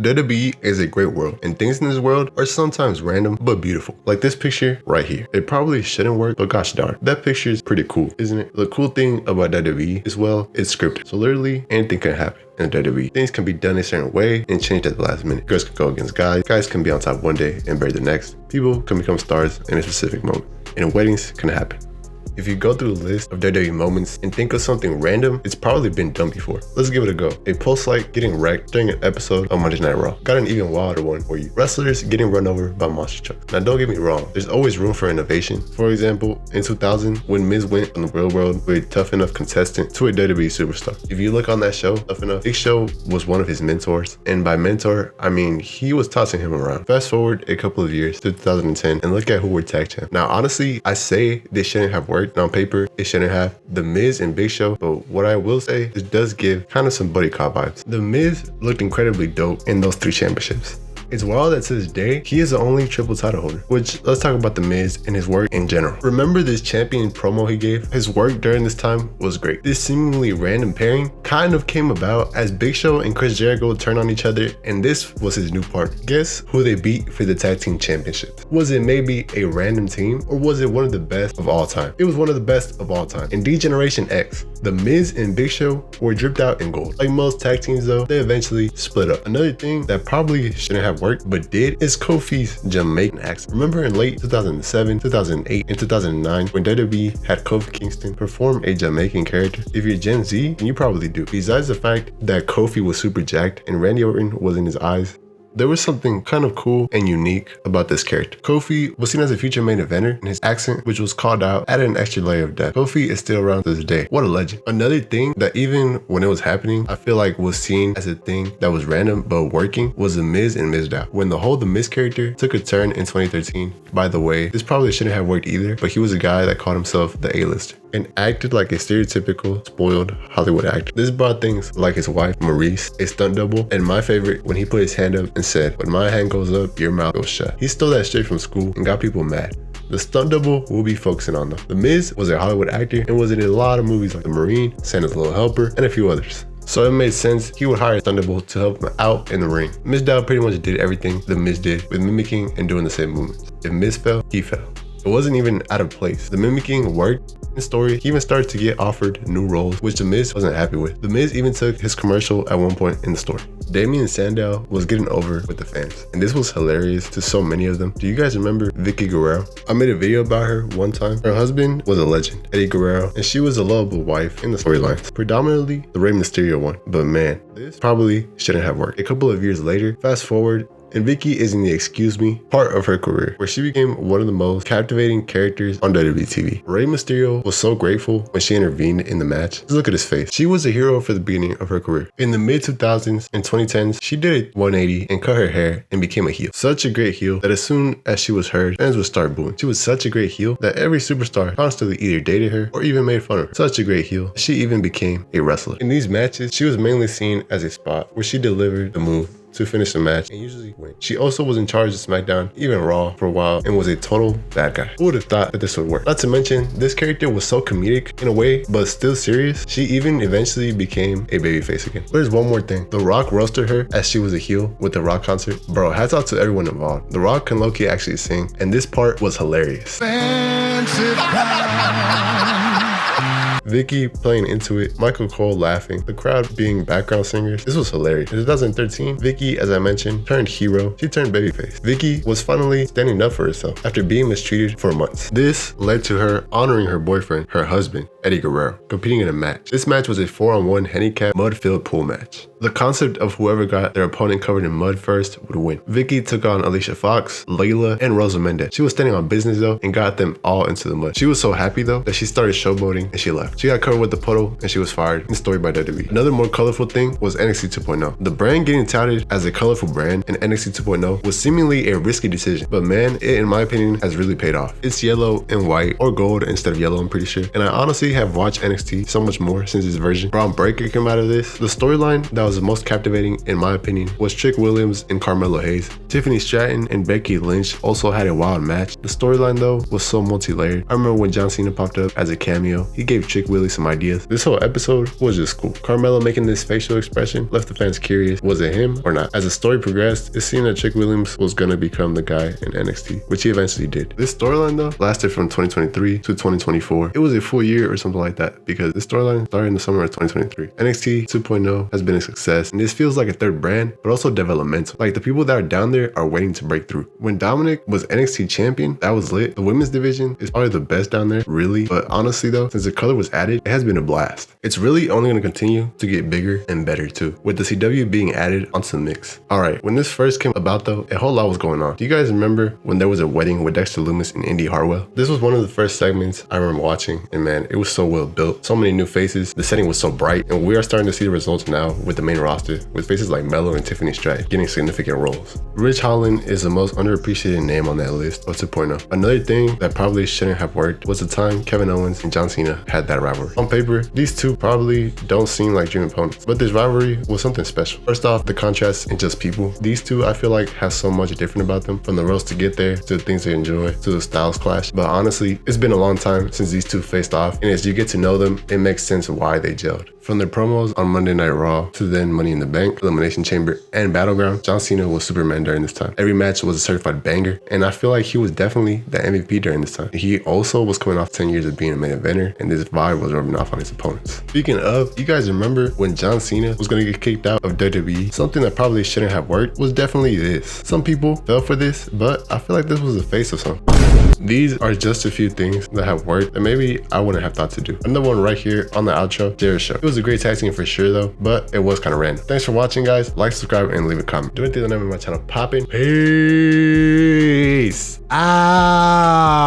WWE is a great world, and things in this world are sometimes random but beautiful. Like this picture right here. It probably shouldn't work, but gosh darn, that picture is pretty cool, isn't it? The cool thing about WWE is, well, it's scripted. So literally anything can happen in WWE. Things can be done a certain way and changed at the last minute. Girls can go against guys. Guys can be on top one day and bury the next. People can become stars in a specific moment. And weddings can happen. If you go through the list of WWE moments and think of something random, it's probably been done before. Let's give it a go. A post-like getting wrecked during an episode of Monday Night Raw. Got an even wilder one for you. Wrestlers getting run over by monster trucks. Now don't get me wrong, there's always room for innovation. For example, in 2000, when Miz went on the Real World with a tough enough contestant to a WWE superstar. If you look on that show, Tough Enough, Big Show was one of his mentors. And by mentor, I mean he was tossing him around. Fast forward a couple of years to 2010 and look at who were tag champs. Now honestly, I say they shouldn't have worked. On paper, it shouldn't have. The Miz and Big Show, but what I will say, it does give kind of some buddy cop vibes. The Miz looked incredibly dope in those 3 championships. It's wild that to this day, he is the only triple title holder, which let's talk about the Miz and his work in general. Remember this champion promo he gave? His work during this time was great. This seemingly random pairing kind of came about as Big Show and Chris Jericho turned on each other, and this was his new partner. Guess who they beat for the tag team championships? Was it maybe a random team, or was it one of the best of all time? It was one of the best of all time. In D-Generation X, the Miz and Big Show were dripped out in gold. Like most tag teams though, they eventually split up. Another thing that probably shouldn't have worked but did is Kofi's Jamaican accent. Remember in late 2007, 2008, and 2009 when WWE had Kofi Kingston perform a Jamaican character? If you're Gen Z, then you probably do. Besides the fact that Kofi was super jacked and Randy Orton was in his eyes, there was something kind of cool and unique about this character. Kofi was seen as a future main eventer, and his accent, which was called out, added an extra layer of depth. Kofi is still around to this day. What a legend. Another thing that even when it was happening, I feel like was seen as a thing that was random but working was The Miz and Mizdow. When the whole The Miz character took a turn in 2013, by the way, this probably shouldn't have worked either, but he was a guy that called himself the A-lister and acted like a stereotypical spoiled Hollywood actor. This brought things like his wife Maurice, a stunt double, and my favorite, when he put his hand up and said, "When my hand goes up, your mouth goes shut." He stole that straight from school and got people mad. The stunt double we'll be focusing on though. The Miz was a Hollywood actor and was in a lot of movies like The Marine, Santa's Little Helper, and a few others. So it made sense he would hire a stunt double to help him out in the ring. Mizdow pretty much did everything The Miz did with mimicking and doing the same movements. If Miz fell, he fell. It wasn't even out of place. The mimicking worked. In the story, he even started to get offered new roles, which The Miz wasn't happy with. The Miz even took his commercial at one point in the story. Damien Sandow was getting over with the fans, and this was hilarious to so many of them. Do you guys remember Vicky Guerrero? I made a video about her one time. Her husband was a legend, Eddie Guerrero, and she was a lovable wife in the storylines, predominantly the Rey Mysterio one. But man, this probably shouldn't have worked. A couple of years later, fast forward, and Vicky is in the Excuse Me part of her career, where she became one of the most captivating characters on WWE TV. Rey Mysterio was so grateful when she intervened in the match. Just look at his face. She was a hero for the beginning of her career. In the mid-2000s and 2010s, she did a 180 and cut her hair and became a heel. Such a great heel that as soon as she was heard, fans would start booing. She was such a great heel that every superstar constantly either dated her or even made fun of her. Such a great heel, she even became a wrestler. In these matches, she was mainly seen as a spot where she delivered the move to finish the match and usually win. She also was in charge of SmackDown, even Raw for a while, and was a total bad guy. Who would have thought that this would work? Not to mention, this character was so comedic in a way, but still serious. She even eventually became a babyface again. There's one more thing. The Rock roasted her as she was a heel with the Rock concert. Bro, hats off to everyone involved. The Rock can low-key actually sing, and this part was hilarious. Vicky playing into it, Michael Cole laughing, the crowd being background singers. This was hilarious. In 2013, Vicky, as I mentioned, turned hero. She turned babyface. Vicky was finally standing up for herself after being mistreated for months. This led to her honoring her boyfriend, her husband, Eddie Guerrero, competing in a match. This match was a 4-on-1 handicap mud-filled pool match. The concept of whoever got their opponent covered in mud first would win. Vicky took on Alicia Fox, Layla, and Rosa Mendez. She was standing on business though and got them all into the mud. She was so happy though that she started showboating and she left. She got covered with the puddle and she was fired. In story by WWE. Another more colorful thing was NXT 2.0. The brand getting touted as a colorful brand in NXT 2.0 was seemingly a risky decision, but man, it in my opinion has really paid off. It's yellow and white or gold instead of yellow, I'm pretty sure. And I honestly have watched NXT so much more since this version. Braun Breaker came out of this. The storyline that was the most captivating, in my opinion, was Trick Williams and Carmelo Hayes. Tiffany Stratton and Becky Lynch also had a wild match. The storyline though was so multi-layered. I remember when John Cena popped up as a cameo, he gave Trick Willie some ideas. This whole episode was just cool. Carmelo making this facial expression left the fans curious, was it him or not? As the story progressed, it seemed that Trick Williams was gonna become the guy in NXT, which he eventually did. This storyline though lasted from 2023 to 2024. It was a full year or something like that because this storyline started in the summer of 2023. NXT 2.0 has been a success, and this feels like a third brand, but also developmental. Like the people that are down there are waiting to break through. When Dominic was NXT champion, that was lit. The women's division is probably the best down there, really. But honestly though, since the color was added, it has been a blast. It's really only going to continue to get bigger and better too, with the CW being added onto the mix. Alright, when this first came about though, a whole lot was going on. Do you guys remember when there was a wedding with Dexter Lumis and Indy Hartwell? This was one of the first segments I remember watching, and man, it was so well built. So many new faces, the setting was so bright, and we are starting to see the results now with the main roster, with faces like Mello and Tiffany Stratton getting significant roles. Ridge Holland is the most underappreciated name on that list of 2.0. Another thing that probably shouldn't have worked was the time Kevin Owens and John Cena had that rivalry. On paper, these two probably don't seem like dream opponents, but this rivalry was something special. First off, the contrast in just people. These two I feel like have so much different about them, from the roles to get there, to the things they enjoy, to the styles clash. But honestly, it's been a long time since these two faced off, and as you get to know them, it makes sense why they gelled. From their promos on Monday Night Raw to then Money in the Bank, Elimination Chamber, and Battleground, John Cena was Superman during this time. Every match was a certified banger, and I feel like he was definitely the MVP during this time. He also was coming off 10 years of being a main eventer, and this vibe was rubbing off on his opponents. Speaking of, you guys remember when John Cena was going to get kicked out of WWE? Something that probably shouldn't have worked was definitely this. Some people fell for this, but I feel like this was the face of something. These are just a few things that have worked that maybe I wouldn't have thought to do. Another one right here on the outro, Jared Show. It was a great tag team for sure though, but it was kind of random. Thanks for watching guys. Like, subscribe, and leave a comment. Do anything that never my channel popping. Peace out.